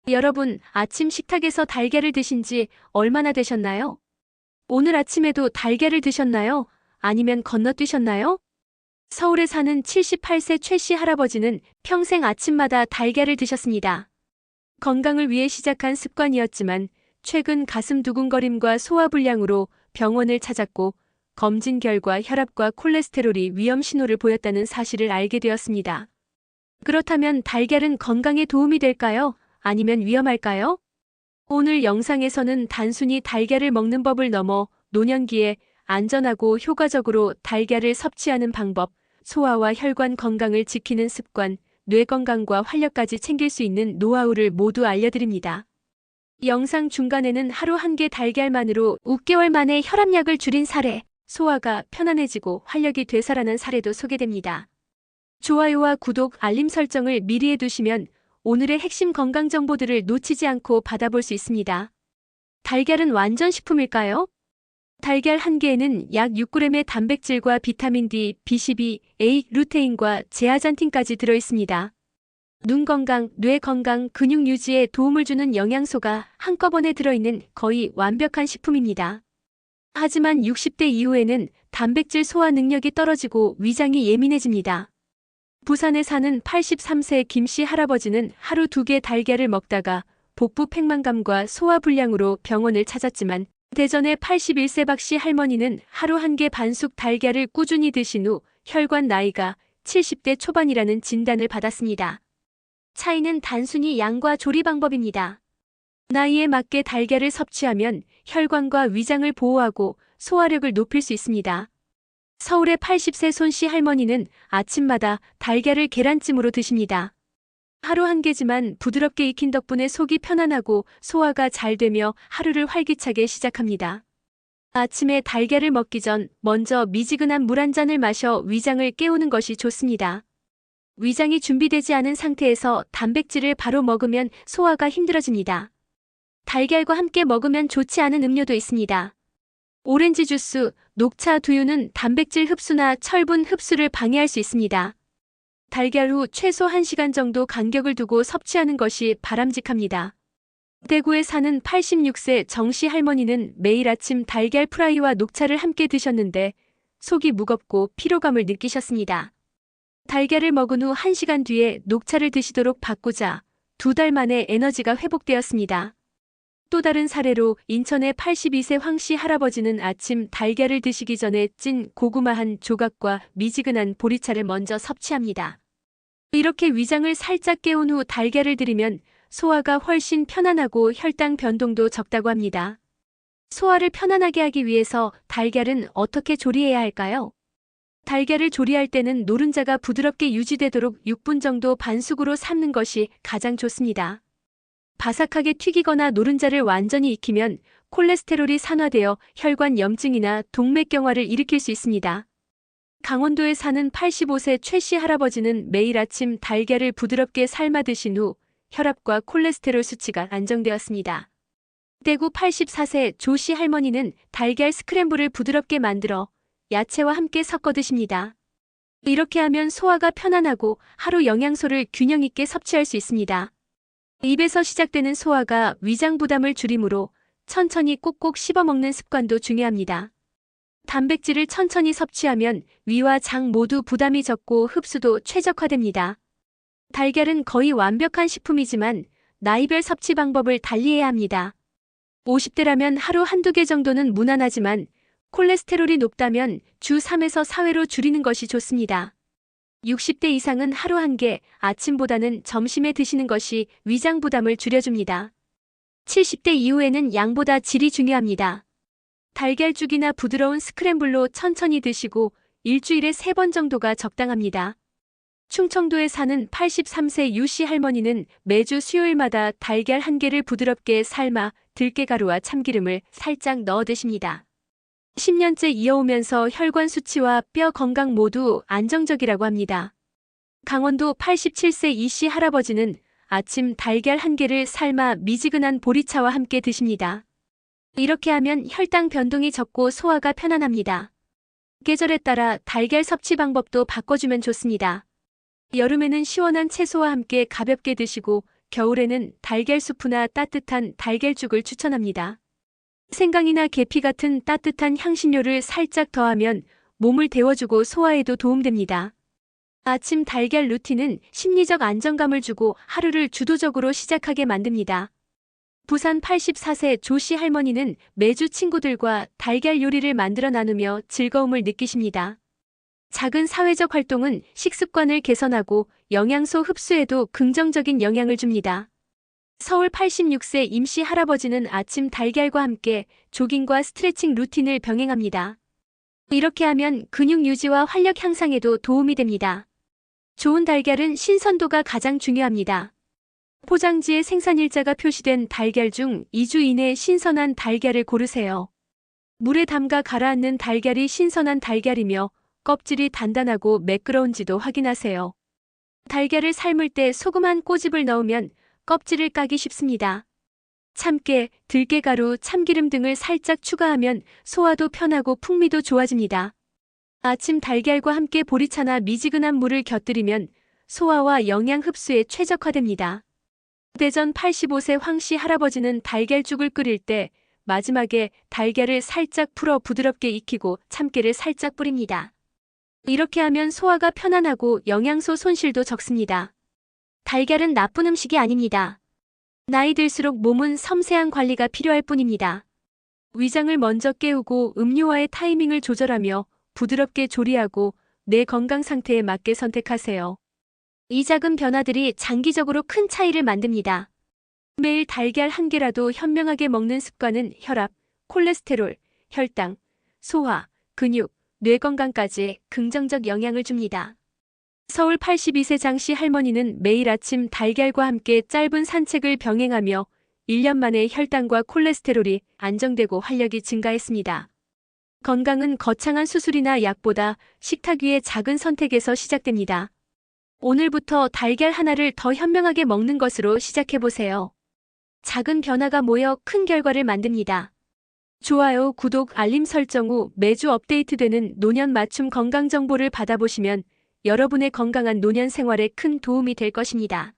여러분, 아침 식탁에서 달걀을 드신 지 얼마나 되셨나요? 오늘 아침에도 달걀을 드셨나요? 아니면 건너뛰셨나요? 서울에 사는 78세 최 씨 할아버지는 평생 아침마다 달걀을 드셨습니다. 건강을 위해 시작한 습관이었지만 최근 가슴 두근거림과 소화불량으로 병원을 찾았고 검진 결과 혈압과 콜레스테롤이 위험 신호를 보였다는 사실을 알게 되었습니다. 그렇다면 달걀은 건강에 도움이 될까요? 아니면 위험할까요? 오늘 영상에서는 단순히 달걀을 먹는 법을 넘어 노년기에 안전하고 효과적으로 달걀을 섭취하는 방법, 소화와 혈관 건강을 지키는 습관, 뇌 건강과 활력까지 챙길 수 있는 노하우를 모두 알려드립니다. 영상 중간에는 하루 한 개 달걀만으로 6개월 만에 혈압약을 줄인 사례, 소화가 편안해지고 활력이 되살아난 사례도 소개됩니다. 좋아요와 구독, 알림 설정을 미리 해두시면 오늘의 핵심 건강 정보들을 놓치지 않고 받아볼 수 있습니다. 달걀은 완전 식품일까요? 달걀 한 개에는 약 6g의 단백질과 비타민 D, B12, A, 루테인과 제아잔틴까지 들어있습니다. 눈 건강, 뇌 건강, 근육 유지에 도움을 주는 영양소가 한꺼번에 들어있는 거의 완벽한 식품입니다. 하지만 60대 이후에는 단백질 소화 능력이 떨어지고 위장이 예민해집니다. 부산에 사는 83세 김씨 할아버지는 하루 2개 달걀을 먹다가 복부 팽만감과 소화불량으로 병원을 찾았지만 대전의 81세 박씨 할머니는 하루 1개 반숙 달걀을 꾸준히 드신 후 혈관 나이가 70대 초반이라는 진단을 받았습니다. 차이는 단순히 양과 조리 방법입니다. 나이에 맞게 달걀을 섭취하면 혈관과 위장을 보호하고 소화력을 높일 수 있습니다. 서울의 80세 손씨 할머니는 아침마다 달걀을 계란찜으로 드십니다. 하루 1개지만 부드럽게 익힌 덕분에 속이 편안하고 소화가 잘 되며 하루를 활기차게 시작합니다. 아침에 달걀을 먹기 전 먼저 미지근한 물 한 잔을 마셔 위장을 깨우는 것이 좋습니다. 위장이 준비되지 않은 상태에서 단백질을 바로 먹으면 소화가 힘들어집니다. 달걀과 함께 먹으면 좋지 않은 음료도 있습니다. 오렌지 주스, 녹차, 두유는 단백질 흡수나 철분 흡수를 방해할 수 있습니다. 달걀 후 최소 1시간 정도 간격을 두고 섭취하는 것이 바람직합니다. 대구에 사는 86세 정씨 할머니는 매일 아침 달걀 프라이와 녹차를 함께 드셨는데 속이 무겁고 피로감을 느끼셨습니다. 달걀을 먹은 후 1시간 뒤에 녹차를 드시도록 바꾸자 2달 만에 에너지가 회복되었습니다. 또 다른 사례로 인천의 82세 황씨 할아버지는 아침 달걀을 드시기 전에 찐 고구마 한 조각과 미지근한 보리차를 먼저 섭취합니다. 이렇게 위장을 살짝 깨운 후 달걀을 들이면 소화가 훨씬 편안하고 혈당 변동도 적다고 합니다. 소화를 편안하게 하기 위해서 달걀은 어떻게 조리해야 할까요? 달걀을 조리할 때는 노른자가 부드럽게 유지되도록 6분 정도 반숙으로 삶는 것이 가장 좋습니다. 바삭하게 튀기거나 노른자를 완전히 익히면 콜레스테롤이 산화되어 혈관 염증이나 동맥경화를 일으킬 수 있습니다. 강원도에 사는 85세 최 씨 할아버지는 매일 아침 달걀을 부드럽게 삶아 드신 후 혈압과 콜레스테롤 수치가 안정되었습니다. 대구 84세 조 씨 할머니는 달걀 스크램블을 부드럽게 만들어 야채와 함께 섞어 드십니다. 이렇게 하면 소화가 편안하고 하루 영양소를 균형 있게 섭취할 수 있습니다. 입에서 시작되는 소화가 위장 부담을 줄이므로 천천히 꼭꼭 씹어 먹는 습관도 중요합니다. 단백질을 천천히 섭취하면 위와 장 모두 부담이 적고 흡수도 최적화됩니다. 달걀은 거의 완벽한 식품이지만 나이별 섭취 방법을 달리해야 합니다. 50대라면 하루 1~2개 정도는 무난하지만 콜레스테롤이 높다면 주 3에서 4회로 줄이는 것이 좋습니다. 60대 이상은 하루 1개, 아침보다는 점심에 드시는 것이 위장 부담을 줄여줍니다. 70대 이후에는 양보다 질이 중요합니다. 달걀죽이나 부드러운 스크램블로 천천히 드시고 일주일에 3번 정도가 적당합니다. 충청도에 사는 83세 유씨 할머니는 매주 수요일마다 달걀 1개를 부드럽게 삶아 들깨가루와 참기름을 살짝 넣어 드십니다. 10년째 이어오면서 혈관 수치와 뼈 건강 모두 안정적이라고 합니다. 강원도 87세 이씨 할아버지는 아침 달걀 1개를 삶아 미지근한 보리차와 함께 드십니다. 이렇게 하면 혈당 변동이 적고 소화가 편안합니다. 계절에 따라 달걀 섭취 방법도 바꿔주면 좋습니다. 여름에는 시원한 채소와 함께 가볍게 드시고 겨울에는 달걀 수프나 따뜻한 달걀죽을 추천합니다. 생강이나 계피 같은 따뜻한 향신료를 살짝 더하면 몸을 데워주고 소화에도 도움됩니다. 아침 달걀 루틴은 심리적 안정감을 주고 하루를 주도적으로 시작하게 만듭니다. 부산 84세 조씨 할머니는 매주 친구들과 달걀 요리를 만들어 나누며 즐거움을 느끼십니다. 작은 사회적 활동은 식습관을 개선하고 영양소 흡수에도 긍정적인 영향을 줍니다. 서울 86세 임씨 할아버지는 아침 달걀과 함께 조깅과 스트레칭 루틴을 병행합니다. 이렇게 하면 근육 유지와 활력 향상에도 도움이 됩니다. 좋은 달걀은 신선도가 가장 중요합니다. 포장지에 생산일자가 표시된 달걀 중 2주 이내 신선한 달걀을 고르세요. 물에 담가 가라앉는 달걀이 신선한 달걀이며 껍질이 단단하고 매끄러운지도 확인하세요. 달걀을 삶을 때 소금 한 꼬집을 넣으면 껍질을 까기 쉽습니다. 참깨, 들깨가루, 참기름 등을 살짝 추가하면 소화도 편하고 풍미도 좋아집니다. 아침 달걀과 함께 보리차나 미지근한 물을 곁들이면 소화와 영양 흡수에 최적화됩니다. 대전 85세 황씨 할아버지는 달걀죽을 끓일 때 마지막에 달걀을 살짝 풀어 부드럽게 익히고 참깨를 살짝 뿌립니다. 이렇게 하면 소화가 편안하고 영양소 손실도 적습니다. 달걀은 나쁜 음식이 아닙니다. 나이 들수록 몸은 섬세한 관리가 필요할 뿐입니다. 위장을 먼저 깨우고 음료와의 타이밍을 조절하며 부드럽게 조리하고 내 건강 상태에 맞게 선택하세요. 이 작은 변화들이 장기적으로 큰 차이를 만듭니다. 매일 달걀 한 개라도 현명하게 먹는 습관은 혈압, 콜레스테롤, 혈당, 소화, 근육, 뇌 건강까지 긍정적 영향을 줍니다. 서울 82세 장씨 할머니는 매일 아침 달걀과 함께 짧은 산책을 병행하며 1년 만에 혈당과 콜레스테롤이 안정되고 활력이 증가했습니다. 건강은 거창한 수술이나 약보다 식탁 위의 작은 선택에서 시작됩니다. 오늘부터 달걀 하나를 더 현명하게 먹는 것으로 시작해보세요. 작은 변화가 모여 큰 결과를 만듭니다. 좋아요, 구독, 알림 설정 후 매주 업데이트되는 노년 맞춤 건강 정보를 받아보시면 여러분의 건강한 노년 생활에 큰 도움이 될 것입니다.